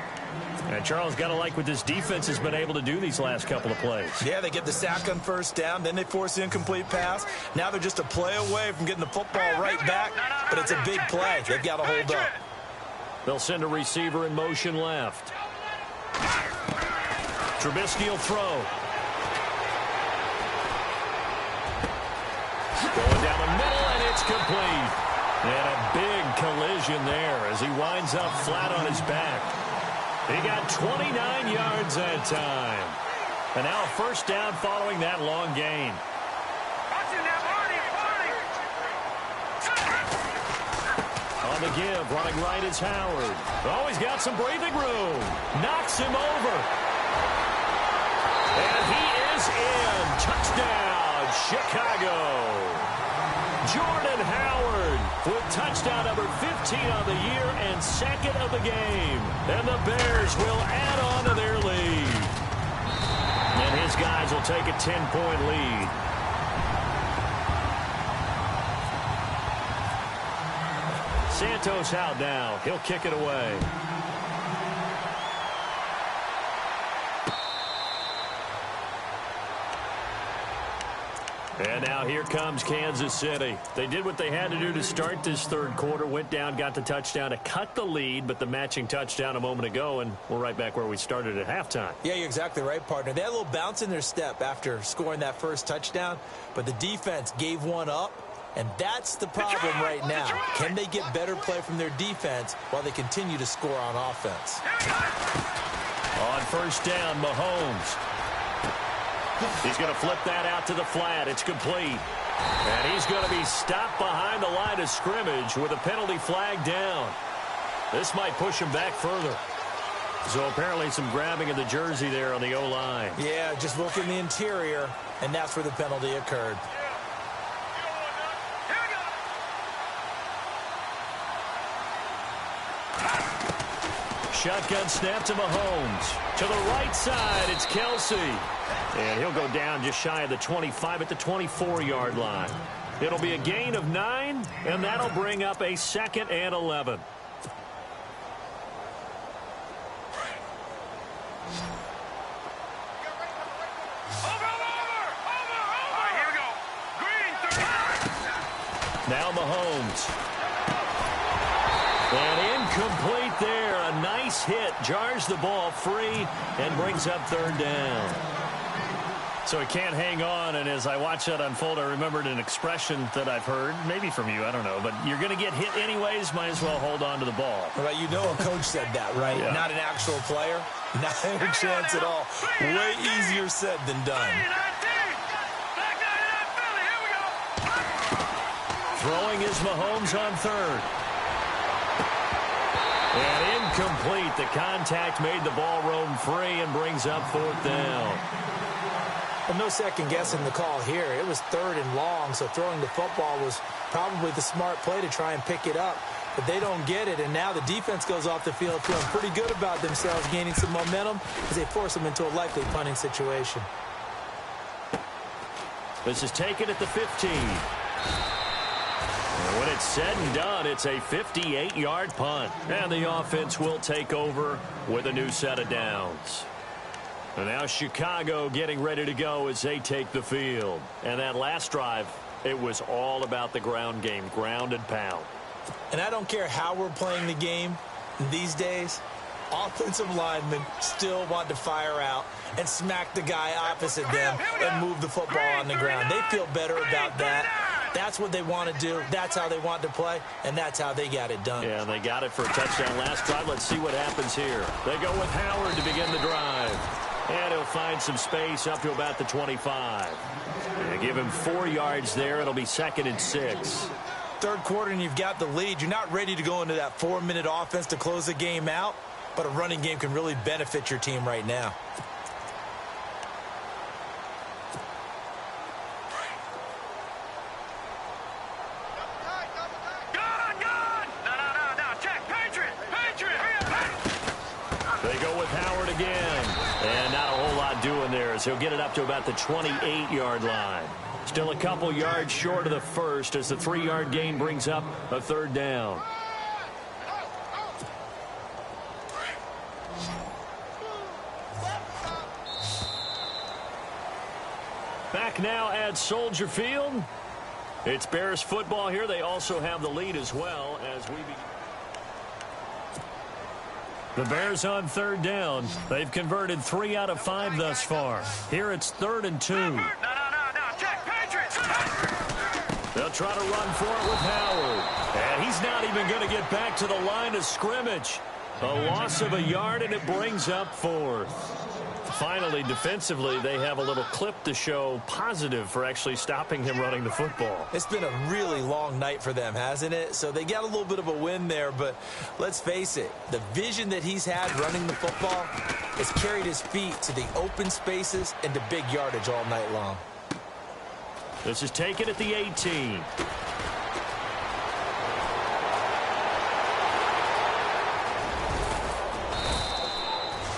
Speaker 2: And Charles, got to like what this defense has been able to do these last couple of plays.
Speaker 3: Yeah, they get the sack on 1st down, then they force the incomplete pass. Now they're just a play away from getting the football right back, but it's a big play. They've got to hold up.
Speaker 2: They'll send a receiver in motion left. Trubisky will throw. Going down the middle, and it's complete. And a big collision there as he winds up flat on his back. He got 29 yards that time. And now a 1st down following that long gain. On the give, running right is Howard. Oh, he's got some breathing room. Knocks him over. And he is in. Touchdown, Chicago. Jordan Howard with touchdown number 15 on the year and 2nd of the game. And the Bears will add on to their lead. And his guys will take a 10-point lead. Santos out now. He'll kick it away. And now here comes Kansas City. They did what they had to do to start this third quarter. Went down, got the touchdown to cut the lead, but the matching touchdown a moment ago, and we're right back where we started at halftime.
Speaker 3: Yeah, you're exactly right, partner. They had a little bounce in their step after scoring that first touchdown, but the defense gave one up, and that's the problem right now. Can they get better play from their defense while they continue to score on offense?
Speaker 2: On first down, Mahomes. He's going to flip that out to the flat. It's complete. And he's going to be stopped behind the line of scrimmage with a penalty flag down. This might push him back further. So apparently some grabbing of the jersey there on the O-line.
Speaker 3: Yeah, just look in the interior, and that's where the penalty occurred.
Speaker 2: Shotgun snap to Mahomes. To the right side, it's Kelsey. And he'll go down just shy of the 25 at the 24-yard line. It'll be a gain of 9, and that'll bring up a 2nd and 11. Now Mahomes. And incomplete there. A nice hit. Jars the ball free and brings up third down. So he can't hang on, and as I watch that unfold, I remembered an expression that I've heard, maybe from you, I don't know, but you're going to get hit anyways, might as well hold on to the ball.
Speaker 3: Well, you know a coach said that, right?
Speaker 2: Yeah.
Speaker 3: Not an actual player. Not a chance at all. Way easier said than done.
Speaker 2: Throwing is Mahomes on third. And incomplete. The contact made the ball roam free and brings up fourth down.
Speaker 3: Well, no second guessing the call here. It was third and long, so throwing the football was probably the smart play to try and pick it up. But they don't get it, and now the defense goes off the field feeling pretty good about themselves, gaining some momentum as they force them into a likely punting situation.
Speaker 2: This is taken at the 15. And when it's said and done, it's a 58-yard punt. And the offense will take over with a new set of downs. And now Chicago getting ready to go as they take the field. And that last drive, it was all about the ground game, ground and pound.
Speaker 3: And I don't care how we're playing the game these days, offensive linemen still want to fire out and smack the guy opposite them and move the football on the ground. They feel better about that. That's what they want to do. That's how they want to play, and that's how they got it done.
Speaker 2: Yeah, they got it for a touchdown last drive. Let's see what happens here. They go with Howard to begin the drive. And he'll find some space up to about the 25. And give him 4 yards there. It'll be 2nd and 6.
Speaker 3: Third quarter and you've got the lead. You're not ready to go into that 4-minute offense to close the game out, but a running game can really benefit your team right now.
Speaker 2: They go with Howard again. And not a whole lot doing there as he'll get it up to about the 28-yard line. Still a couple yards short of the first as the 3-yard gain brings up a third down. Back now at Soldier Field. It's Bears football here. They also have the lead as well as we begin. The Bears on third down. They've converted 3 out of 5 thus far. Here it's 3rd and 2.
Speaker 4: No, check, Patriots!
Speaker 2: They'll try to run for it with Howard. And he's not even going to get back to the line of scrimmage. A loss of a yard, and it brings up 4th. Finally, defensively, they have a little clip to show positive for actually stopping him running the football.
Speaker 3: It's been a really long night for them, hasn't it? So they got a little bit of a win there, but let's face it, the vision that he's had running the football has carried his feet to the open spaces and to big yardage all night long.
Speaker 2: This is taken at the 18.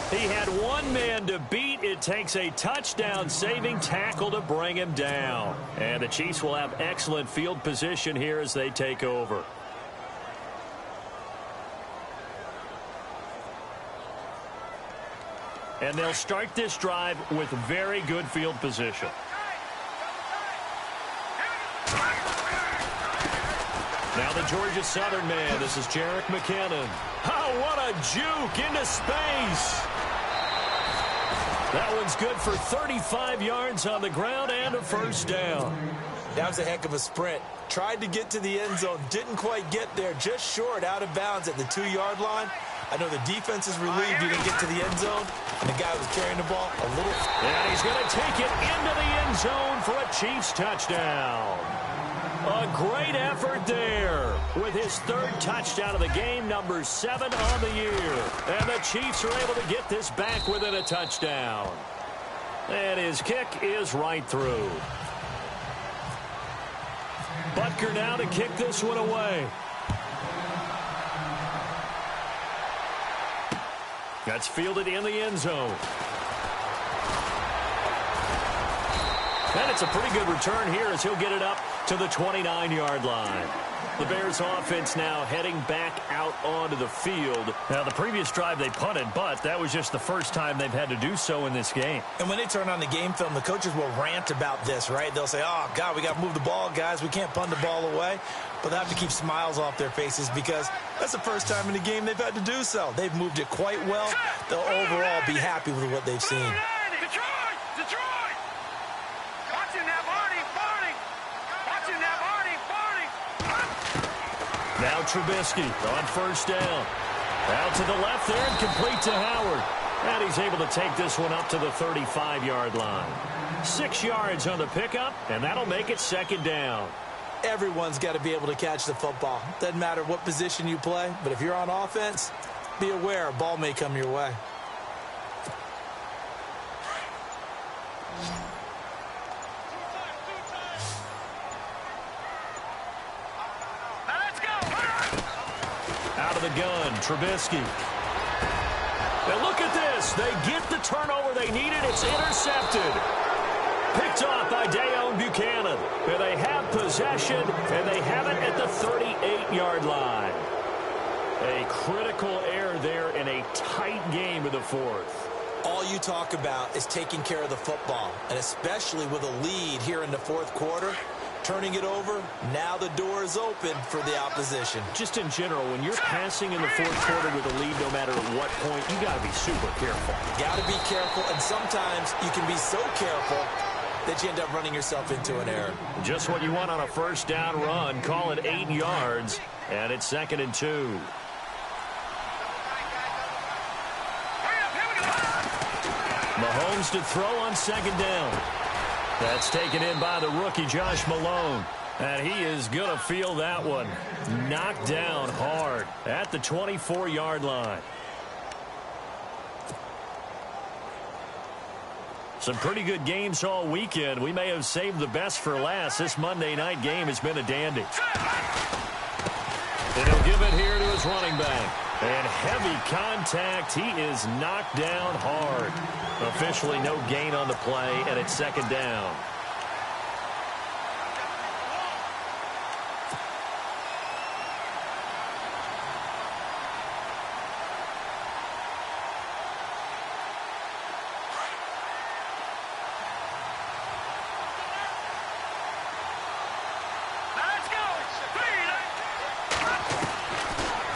Speaker 2: He had one man to beat. It takes a touchdown-saving tackle to bring him down. And the Chiefs will have excellent field position here as they take over. And they'll start this drive with very good field position. Georgia Southern man. This is Jerick McKinnon. Oh, what a juke into space. That one's good for 35 yards on the ground and a first down.
Speaker 3: That was a heck of a sprint. Tried to get to the end zone. Didn't quite get there. Just short, out of bounds at the 2-yard line. I know the defense is relieved he didn't get to the end zone. And the guy was carrying the ball a little.
Speaker 2: And he's going to take it into the end zone for a Chiefs touchdown. A great effort there with his third touchdown of the game, number 7 on the year. And the Chiefs are able to get this back within a touchdown. And his kick is right through. Butker now to kick this one away. That's fielded in the end zone. And it's a pretty good return here as he'll get it up to the 29-yard line. The Bears offense now heading back out onto the field. Now, the previous drive they punted, but that was just the first time they've had to do so in this game.
Speaker 3: And when they turn on the game film, the coaches will rant about this, right? They'll say, oh, God, we got to move the ball, guys. We can't punt the ball away. But they have to keep smiles off their faces because that's the first time in the game they've had to do so. They've moved it quite well. They'll overall be happy with what they've seen.
Speaker 4: Detroit! Watch him now, Barney! Watch him now, Barney!
Speaker 2: Now Trubisky on first down. Out to the left there and complete to Howard. And he's able to take this one up to the 35-yard line. 6 yards on the pickup, and that'll make it second down.
Speaker 3: Everyone's got to be able to catch the football. Doesn't matter what position you play, but if you're on offense, be aware a ball may come your way.
Speaker 2: Out of the gun, Trubisky. Now look at this. They get the turnover they needed. It's intercepted. Picked off by Dayon Buchanan. And they have possession, and they have it at the 38-yard line. A critical error there in a tight game in the fourth.
Speaker 3: All you talk about is taking care of the football, and especially with a lead here in the fourth quarter. Turning it over, now the door is open for the opposition.
Speaker 2: Just in general, when you're passing in the fourth quarter with a lead, no matter at what point, you got to be super careful.
Speaker 3: Got to be careful, and sometimes you can be so careful that you end up running yourself into an error.
Speaker 2: Just what you want on a first down run. Call it 8 yards, and it's 2nd and 2. Mahomes to throw on 2nd down. That's taken in by the rookie, Josh Malone. And he is going to feel that one. Knocked down hard at the 24-yard line. Some pretty good games all weekend. We may have saved the best for last. This Monday night game has been a dandy. And he'll give it here to his running back. And heavy contact. He is knocked down hard. Officially no gain on the play, and it's 2nd down.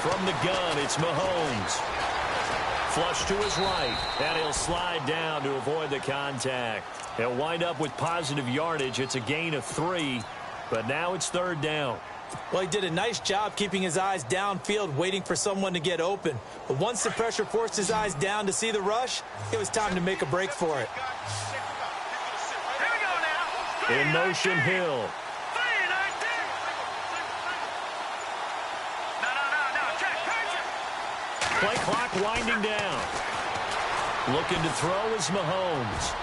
Speaker 2: From the gun, it's Mahomes. Flush to his right, and he'll slide down to avoid the contact. He'll wind up with positive yardage. It's a gain of 3, but now it's 3rd down.
Speaker 3: Well, he did a nice job keeping his eyes downfield, waiting for someone to get open. But once the pressure forced his eyes down to see the rush, it was time to make a break for it.
Speaker 2: In motion, Hill. Play clock winding down. Looking to throw is Mahomes.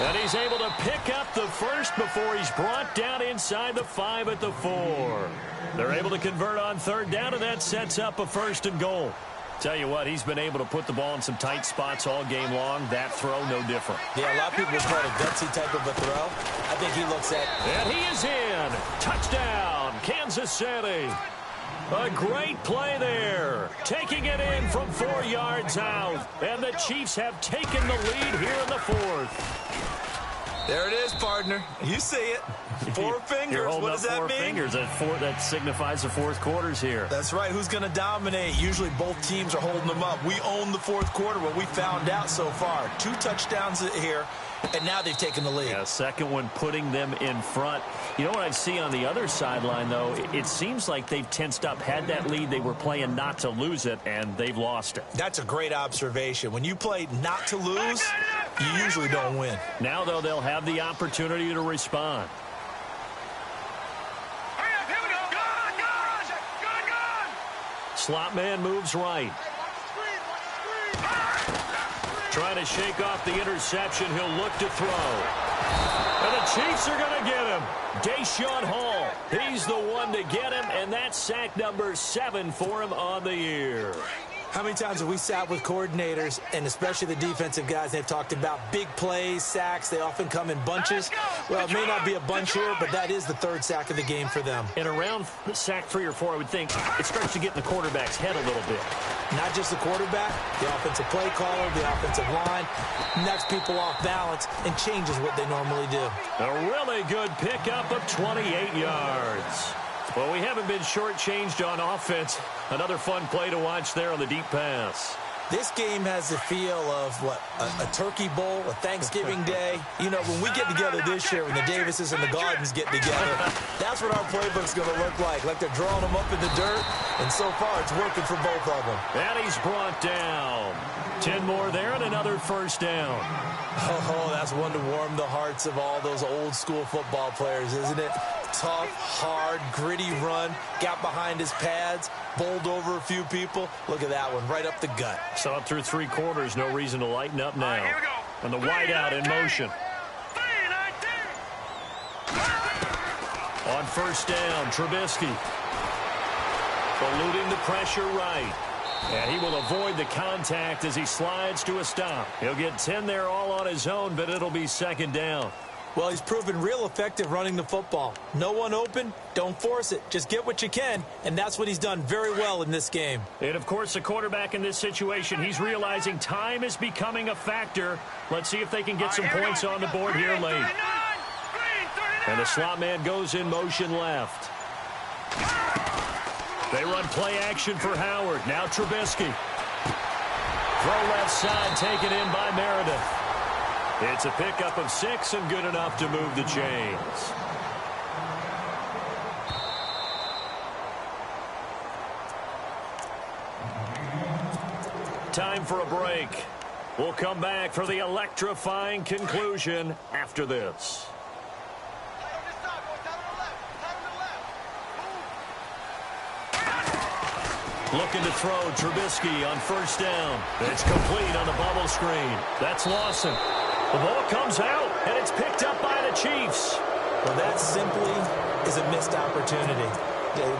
Speaker 2: And he's able to pick up the first before he's brought down inside the 5 at the 4. They're able to convert on 3rd down, and that sets up a 1st and goal. Tell you what, he's been able to put the ball in some tight spots all game long. That throw, no different.
Speaker 3: Yeah, a lot of people call it a gutsy type of a throw. I think he looks at...
Speaker 2: And he is in. Touchdown, Kansas City. A great play there. Taking it in from 4 yards out. And the Chiefs have taken the lead here in the fourth.
Speaker 3: There it is, partner. You see it. 4 fingers.
Speaker 2: You're holding
Speaker 3: what
Speaker 2: up
Speaker 3: does that
Speaker 2: 4
Speaker 3: mean?
Speaker 2: fingers. That signifies the fourth quarter's here.
Speaker 3: That's right. Who's going to dominate? Usually both teams are holding them up. We own the fourth quarter, what we found out so far. 2 touchdowns here, and now they've taken the lead.
Speaker 2: Yeah, second one putting them in front. You know what I see on the other sideline, though? It seems like they've tensed up, had that lead. They were playing not to lose it, and they've lost it.
Speaker 3: That's a great observation. When you play not to lose, you usually don't win.
Speaker 2: Now, though, they'll have the opportunity to respond. Slot man moves right. Trying to shake off the interception. He'll look to throw. And the Chiefs are going to get him. Deshaun Hall. He's the one to get him, and that's sack number 7 for him on the year.
Speaker 3: How many times have we sat with coordinators, and especially the defensive guys, they've talked about big plays, sacks. They often come in bunches. Well, it may not be a bunch here, but that is the 3rd sack of the game for them.
Speaker 2: And around sack 3 or 4, I would think it starts to get in the quarterback's head a little bit.
Speaker 3: Not just the quarterback, the offensive play caller, the offensive line, knocks people off balance and changes what they normally do.
Speaker 2: A really good pickup of 28 yards. Well, we haven't been shortchanged on offense. Another fun play to watch there on the deep pass.
Speaker 3: This game has the feel of, a turkey bowl, a Thanksgiving day. You know, when we get together this year, when the Davises and the Gardens get together, that's what our playbook's going to look like. Like they're drawing them up in the dirt, and so far it's working for both of them.
Speaker 2: And he's brought down. 10 more there and another first down.
Speaker 3: Oh, that's one to warm the hearts of all those old school football players, isn't it? Tough, hard, gritty run, got behind his pads, bowled over a few people. Look at that one, right up the gut.
Speaker 2: Saw it through 3 quarters, no reason to lighten up now.
Speaker 4: Here we go.
Speaker 2: And the wideout in motion. On first down, Trubisky. Eluding the pressure right. And he will avoid the contact as he slides to a stop. He'll get 10 there all on his own, but it'll be 2nd down.
Speaker 3: Well, he's proven real effective running the football. No one open, don't force it. Just get what you can, and that's what he's done very well in this game.
Speaker 2: And, of course, the quarterback in this situation, he's realizing time is becoming a factor. Let's see if they can get some points on the board here late. And the slot man goes in motion left. They run play action for Howard. Now Trubisky. Throw left side taken in by Meredith. It's a pickup of 6 and good enough to move the chains. Time for a break. We'll come back for the electrifying conclusion after this. Looking to throw, Trubisky on first down. It's complete on the bubble screen. That's Lawson. The ball comes out, and it's picked up by the Chiefs.
Speaker 3: Well, that simply is a missed opportunity.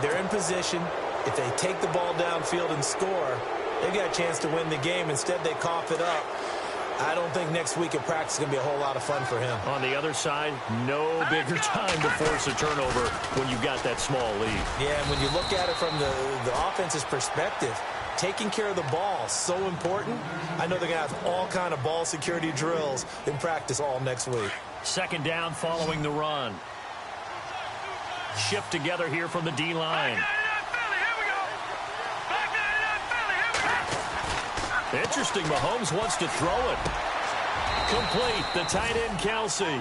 Speaker 3: They're in position. If they take the ball downfield and score, they've got a chance to win the game. Instead, they cough it up. I don't think next week at practice is going to be a whole lot of fun for him.
Speaker 2: On the other side, no bigger time to force a turnover when you've got that small lead.
Speaker 3: Yeah, and when you look at it from the offense's perspective, taking care of the ball is so important. I know they're going to have all kind of ball security drills in practice all next week.
Speaker 2: 2nd down following the run. Shift together here from the D-line. Interesting, Mahomes wants to throw it. Complete, the tight end Kelsey.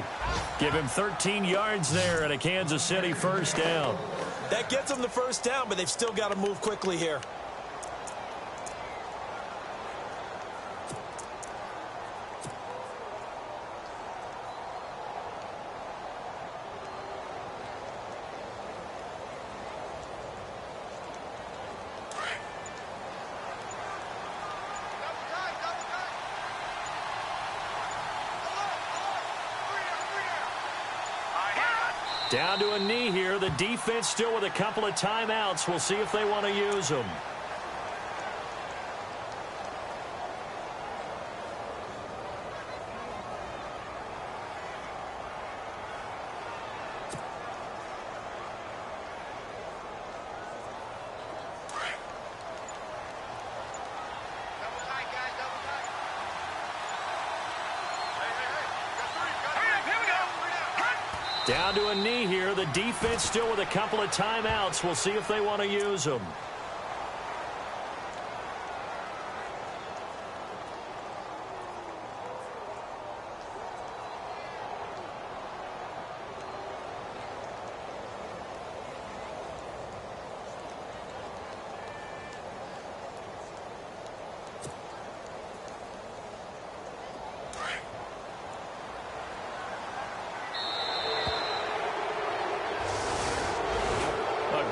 Speaker 2: Give him 13 yards there and a Kansas City first down.
Speaker 3: That gets them the first down, but they've still got to move quickly here.
Speaker 2: Down to a knee here. The defense still with a couple of timeouts. We'll see if they want to use them.
Speaker 4: Here we go.
Speaker 2: Down to a knee here. The defense still with a couple of timeouts. We'll see if they want to use them.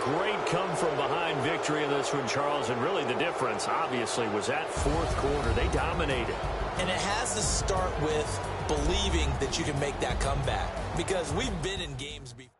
Speaker 2: Great come-from-behind victory in this one, Charles, and really the difference, obviously, was that fourth quarter. They dominated.
Speaker 3: And it has to start with believing that you can make that comeback, because we've been in games before.